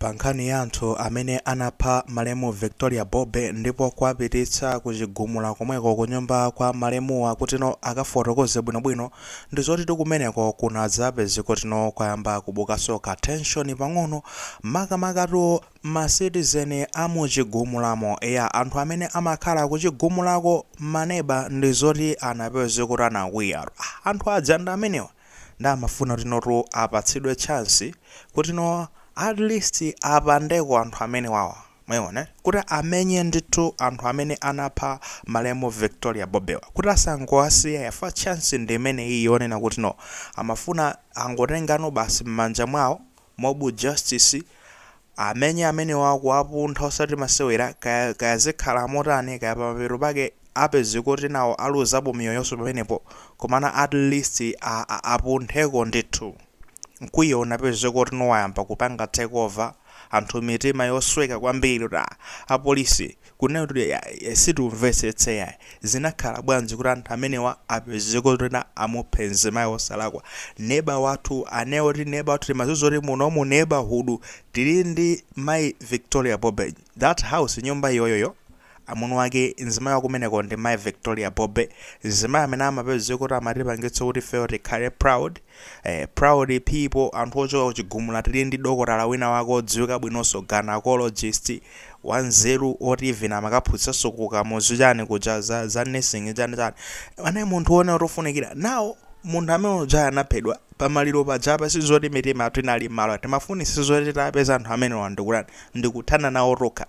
Pankhani ya anthu amene anapha malemu Victoria Bobbe ndipo kwapititsa kuchigumula komweko kunyumba kwa malemuwa kutino akafotokoze bwinobwino ndi zoti tikumeneko kunadzapeze kutino kwayamba kubukanso ka tension pang'ono makamakatu ma citizen amuchigumulamo ya anthu amene amakhala kuchigumulako maneba ndi zoti anapeze kuti anakwiya anthu adzanda amenewa ndamafuna kutinotu apatsidwe chance kutino at least apandeko anthu amene wawa mwaona kuti amenye ndithu anthu amene anapha malemu Victoria Bobbe kuti asangowasiya yafa chance ndi imene iyonena kuti no amafuna angotengano basi m'manja mwawo mobu justice amenye amene wakuapuntha osati masewera kaya zikhala motani kaya pamapeto pake apeze kuti nawo aluzapo miyoyonso pamenepo komana at least apuntheko ndithu nkwiyo napeze kuti nowayamba kupanga takeover anthu mitima yosweka kwambiri kuti apolisi kunena kuti situmvetsetse yayi zinakhala bwanji kuti anthu amenewa apeze kuti amuphe mzimayi wosalakwa neba wathu anewoti neba wathu timazizoti muno mu neighborhood tili ndi mayi Victoria Bobbe that house nyumba iyoyoyo amuno wake nzimayi wakumeneko ndi mayi Victoria Bobbe nzimayi amene amapeze kuti amatipangitsa kuti fewo tikhale proud people anthu ochoka kuchigumula tili ndi dokotala wina wake odziwika bwinonso gynecologist wanzeru oti even amakaphunzitsanso kukamuzu chani kuja za nursing chani anayi munthu one otofunikira nawo munthu amene uja anaphedwa pamaliro pajapa sizoti mitima yathu inali malo timafuni sizoti tapeza anthu amene wandikulani ndikuthana nawo tokha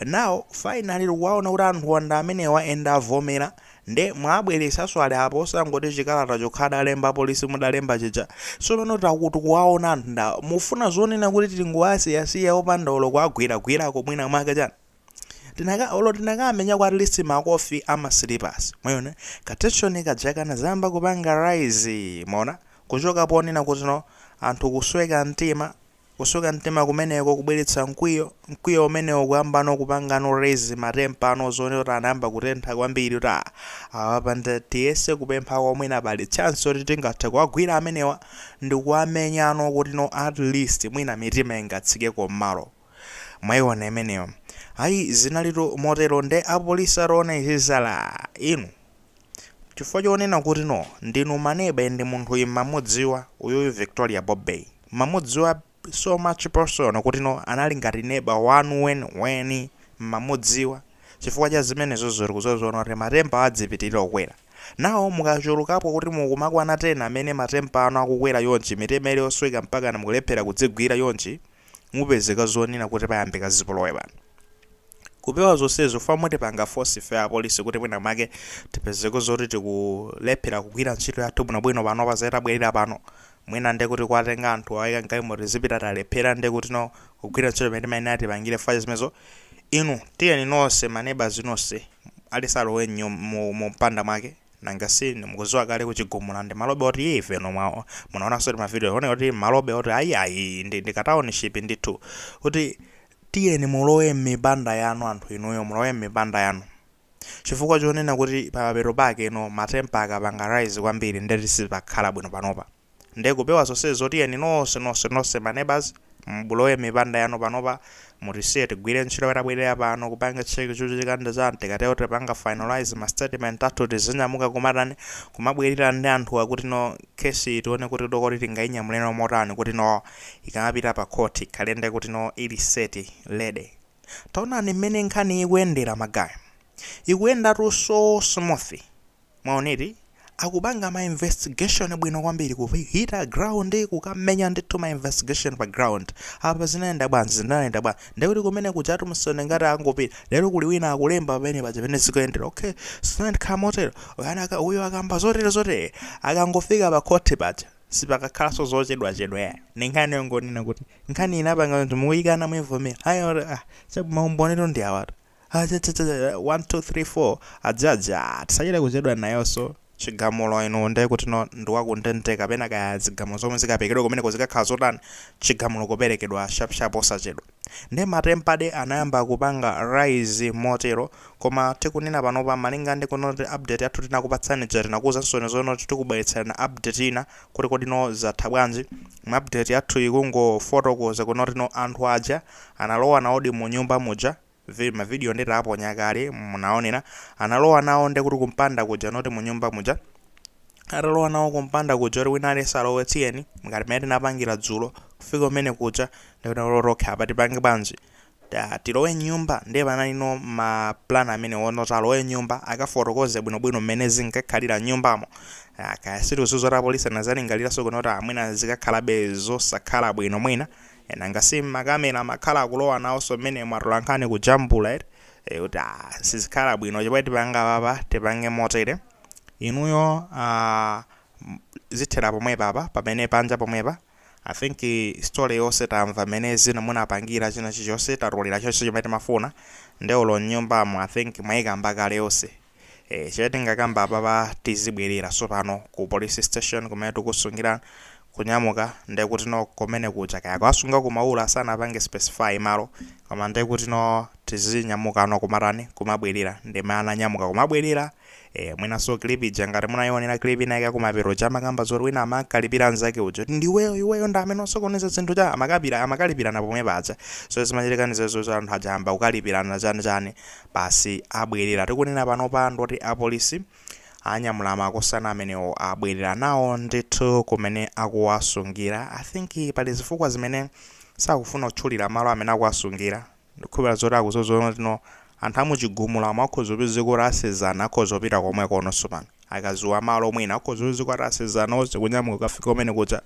now finally waona kuti anthu wanda amenewa enda avomera nde mwabweresaso ali apo osangoti chikalata chokhala alemba polisi mudalemba chicha so pano takuti kuwaona anthu nda mufuna zonena kuti tinguwasiyasiya opanda ulo kuagwiragwirako mwina mwake chani tinakamenya kwa at least makofi ama slippers mwayona kateshoni kajakana zamba kupanga rise mona kuchoka ponena kuti no anthu kusweka mtima kumeneko kubweretsa mkwiyo umenewo kuyambano kupangano raise matempano zone kuti anayamba kutentha kwambiri kuti awapanda tiyese kupempha komwena pali chance kuti tingathe kuwagwira amenewa ndi kuwamenyano kuti no at least mwina mitima ingatsikeko m'malo mwayiona imeneyo ayi zinalito motero nde apolisi arona izizala inu chifukwa chonena kuti no ndinu maneba ndi munthu imamudziwa uyuyu Victoria Bobbe mamudziwa so much person kuti no anali ngati neba wanu weni mamudziwa chifukwa cha zimenezo ziri kuzozona kuti matempa adzipitirira kukwera nawo mukachulukapo kuti mukumakwana 10 amene matempa anu akukwera yonchi mitima ili yosweka mpaka mukulephera kudzigwira yonchi mupezeka zonena kuti payambika zipolowe pano kupewa zonsezo famoti panga force fair police kuti mwina make tipezeko zoti tikulephera kugwira ntchito yathu bwinobwino pano pazaita bwerera pano mwina nde kuti kwatenga anthu awayika nkaimoti zipita talephera nde kuti no kugwira ntchito pamene maina atipangire fazi zimenezo inu tiyeni nonse maneba zinonse alisalowe mu mpanda mwake nangasi mukuziwa kale kuchigumula ndi malobe oti ife nomwe munaonanso ti mavideo one kuti malobe oti ayi ndi township ndithu kuti tiyeni mulowe m'mipanda yanu anthu inuyo mulowe m'mipanda yanu chifukwa chonena kuti pamapeto pake ino matempa akapanga rise kwambiri ndeti sipakhala bwino panopa nde kupewa zonsezo tiyeni nonse maneighbors mulowe m'mipanda yanu panopa mutisiye tigwire ntchito yatabwerera pano kupanga cheki chochitikanda za tikatero tipanga finalize ma statement athu tizinyamuka kumatani kumabwerera ndi anthu akuti no kesi tione kuti dokoti tingayinyamuleno motani kuti no ikamapita pa court ikhale kuti no ili set lede taonani mmene nkhani ikuyendera magaya ikuyendatu so smooth mwaoneti akupanga ma investigation bwino kwambiri kuhita ground kukamenya ndithu ma investigation pa ground apa zinaenda bwanji ndekuti kumene kuchatu msone ngati angopita lero kuli wina akulemba pamene pachipene zikuyendera okay sinandikhala motero oyanaka uyo akamba zotere akangofika pa court paja sipakakhalanso zochedwachedwa ni nkhani yongonena kuti nkhani inapanga kuti muyikana mwivomera ayo chabumaumboneto ndi awatu 1 2 3 4 ajaja tisachita kuchedwa nayonso chigamulo ino nde kuti no ndiwakundenteka kapena kaya zigamulo zomwe zikapekedwa kumene kuzikakhala zotani chigamulo kuperekedwa sharp osachedwa ndi matempade anayamba kupanga rise motero koma tikunena panopa malinga ndi kunoti update yathu tinakupatsani tinakuza nsone zono tikubweretsana update ina kuti kodino zatha bwanji. Update yathu ikungofotokoza kunoti anthu aja analowa nawo mu nyumba muja mavideo ndeta apo nyakale munaonera analowa nawo ndi kuti kumpanda kuja noti mu nyumba muja atalowa nawo kumpanda kuja kuti wina alesa alowe tiyeni ngati mmene tinapangira dzulo kufika umene kuja ndikuti lorokha apa tipange bwanji tilowe nyumba ndiye panalino ma plan amene wonoti alowe nyumba akafotokoze bwinobwino mmene zinkakhalira nyumbamo kaya sitiuzuzo ta polisi anazalingaliraso kunoti amwina zikakhalabe zosakhala bwino mwina nanga si makamera makhala akulowa nawonso mmene mwatolankhani kujambula kuti sizikhala bwino chipoti tipanga papa tipange motere inuyo zithera pomwe pamene panja pomwepa. I think story yonse tamva mmene zina munapangira china chilichonse tatolera chonse chimene timafuna ndeulo nyumbamo I think mwayikamba kale yonse chimene tingakamba papa tizibwerera so pano ku police station kumene tikusungira kunyamuka ndi kuti kumene kuja kaya kwasunga kumaula sana apange specify malo koma ndi kuti tizinyamuka kumatani kumabwerera ndi mana nyamuka kumabwerera mwinaso clip ija ngati munayionera clip inayika kumapero chamakamba zoti wina amakalipira anzake uja iweyo ndi amene osokoneza zinthu cha amakalipirana pomwe paja so zimachitikaniza zozo anthu ajamba kukalipirana chani basi abwerera tikunena pano pa ndoti apolisi anyamula makosana amenewo abwerera nawo ndithu kumene akuwasungira. I think pali zifukwa zimene sakufuna kutchulira malo amene akuwasungira ndikhulupira zoti akuzozona anthu amuchigumula amakhoza opezeka kuti asezana akhoza opita komwe kononso pano akazuwa malo mwina akhoza opezeka kuti asezana onse kunyamuka kukafika umene kuja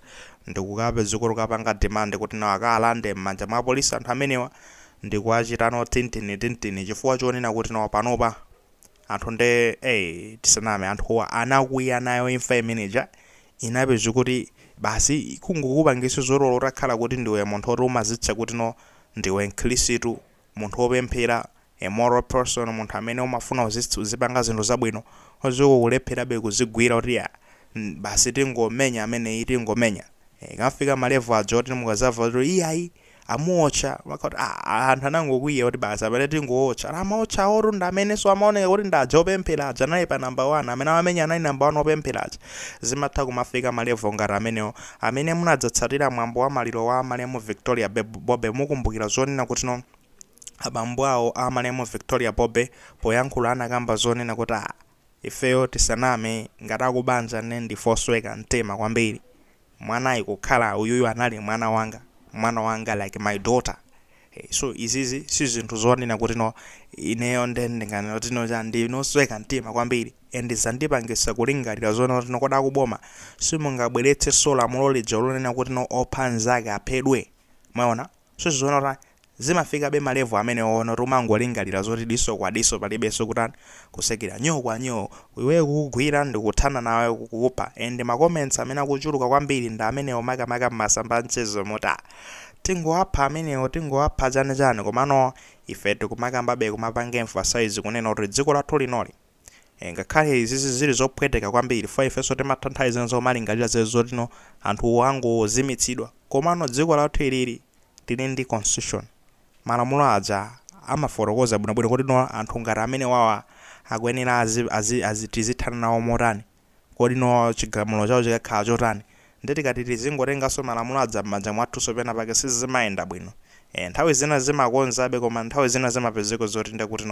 ndikukapezeka kuti kapanga demand kuti akalande m'manja mwa polisi anthu amenewa ndikuachitano tintini chifukwa chonena kuti panopa anthu nde tisaname anthu anakwiya nayo imfa imeneja inapeza kuti basi kungokupangiso zololo utakhala kuti ndiwe munthu oti umazitcha kuti ndiwe mkhristu munthu wopemphera a moral person munthu amene umafuna uzipanga zinthu zabwino ozikulepherabe kuzigwira kuti basi tingomenya amene tingomenya kafika malevu aja oti mukazava kuti iyayi amuocha wakati anthu anangokwiya kuti basi amene tingootcha amaotcha oru ndi amene so amaoneka kuti ndaja opemphera aja naye pa number 1 amene amenya nayi number 1 opemphera aja zimatha kumafika malevu ngati amenewo amene munadzatsatira mwambo wa maliro wa malemu Victoria Bobe mukumbukira zonena kuti abambo awo amalemu Victoria Bobe poyankhula anakamba zonena kuti ifeyo tisaname ngati akubanja ndifosweka mtima kwambiri mwanayi kukhala uyuyu anali mwana wanga like my daughter so izizi si zinthu zonena kuti ineyo ndengana kuti ndinosweka mtima kwambiri and zandipangisa kulingalira zona kuti koda kuboma simungabweretse sola mulolija lonena kuti opha nzake aphedwe mwaona so zona zimafika be malevu amene ono rumangolingalira zoti diso kwa diso palibeso kutani kusekera nyo kwa nyo iwe kugwira ndikuthana nawe kukupa and ma comments amene akuchuluka kwambiri ndi amene omaka masamba mchezo mota tingoapha amenewo tingoapha chani komano ife tikumakamba be kumapanga emphasize kunena kuti dziko lathu linoli ngakhale izizi zili zopweteka kwambiri fa ifeso timatanthaiza zomalingalira zezoti anthu wangu zimitsidwa komano dziko lathu ilili tili ndi constitution malamulo aja amafotokoza bwinobwino kuti anthu ngati amene wawa akuyenera azitizithana nawo motani kodi chigamulo chawo chikakhala chotani ndeti kati tizingotenganso malamulo aja m'manja mwathu pena pake sizimayenda bwino nthawi zina zimakonzabe koma nthawi zina zimapezeka zoti ndekuti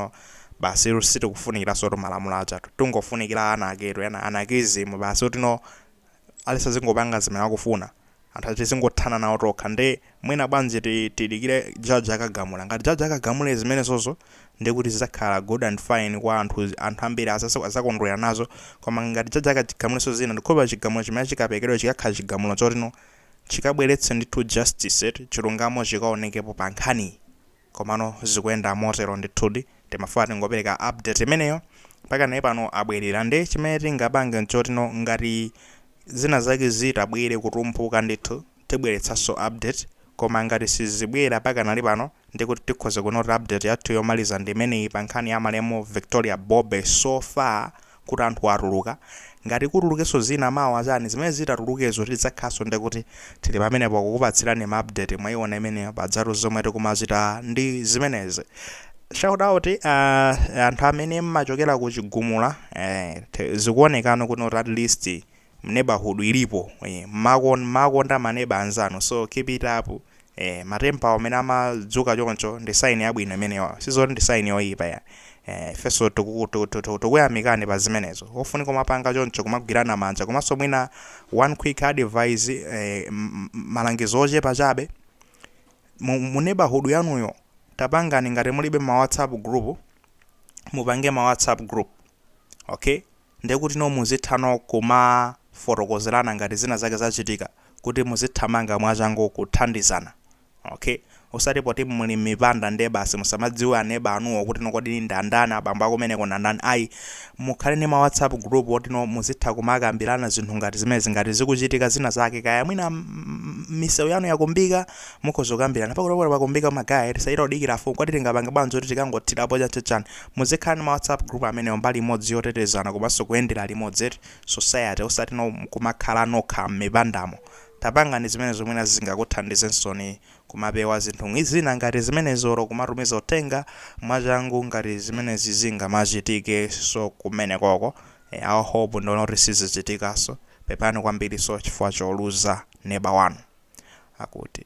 basi sitikufunikiraso malamulo aja tungofunikira ana aketu anakizimu basi kuti alisa zingopanga zimene akufuna anthu tizingothana nawo tokha ndi mwina bwanji tidikire jaji akagamula ngati jaji akagamula zimene zozo ndikuti zizakhala good and fine kwa anthu ambiri azakondwera nazo koma ngati jaji akagamula zina ndikhopa chigamulo chimene chikapekedwa chikakhala chigamulo choti chikabweretse ndithu justice chilungamo chikaonekepo pa nkhani komano zikuyenda motero ndithudi timafuna tingopereka update imeneyo mpaka naye pano abwerera ndi chimene tingapange nchoti ngati zina zake zitabwere kutumphuka ndithu tibweretsanso update koma ngati sizibwera paka nali pano ndikuti tikhoza kunota update yathu yomaliza ndi imeneyi pa nkhani ya malemu Victoria Bobe so far kuti anthu atuluka ngati kutulukeso zina mawu azani zimene zitatulukezo tidzakhaso ndi kuti tili pamenepo kukupatsirani ma update mwayiona imene padzatu zomwe tikumachita ndi zimenezi. Shout out anthu amene mmachokera ku Chigumula zikuonekano kuno at least neighborhood ilipo makonda maneba anzanu, so keep it up. Matempa amene amadzuka choncho ndi sign yabwino imeneyo, sizoti ndi sign yoyipa ya. Feso tukuyamikane pa zimenezo ofunika mapanga choncho kumagwirana manja komanso mwina one quick advice malangizo ochepa chabe mu neighborhood yanuyo tapangani ngati mulibe ma WhatsApp group mupange ma WhatsApp group, okay, ndekuti no muzithano kuma fotokozerana ngati zina zake zachitika kuti muzithamanga mwachangu kuthandizana, okay. Usati poti muli mipanda nde basi musamadziwa neba anuwo kuti nokodi ndandana abamba kumeneko ndandani ayi mukhale ni ma WhatsApp group oti no muzitha kumakambirana zinthu ngati zimene ngati zikuchitika zina zake kaya mwina misewu yanu yakumbika mukhozokambirana pakuti pakumbika magaya tisaita udikira fo kwati tingapanga banzo kuti tikangothirapo chachachani muzikhala ni ma WhatsApp group amene mbali imodzi yotetezana komanso kuyendera limodzi society usati no kumakhala nokha m'mipandamo. Tapangani zimene zomwena zingakuthandizensoni kumapewa zinthu zina ngati zimene zoro kumatumiza utenga mwachangu ngati zimene zingamachitike so kumene koko our hope ndono kuti sizichitikaso pepani kwambiri so chifukwa choluza neighbor wanu akuti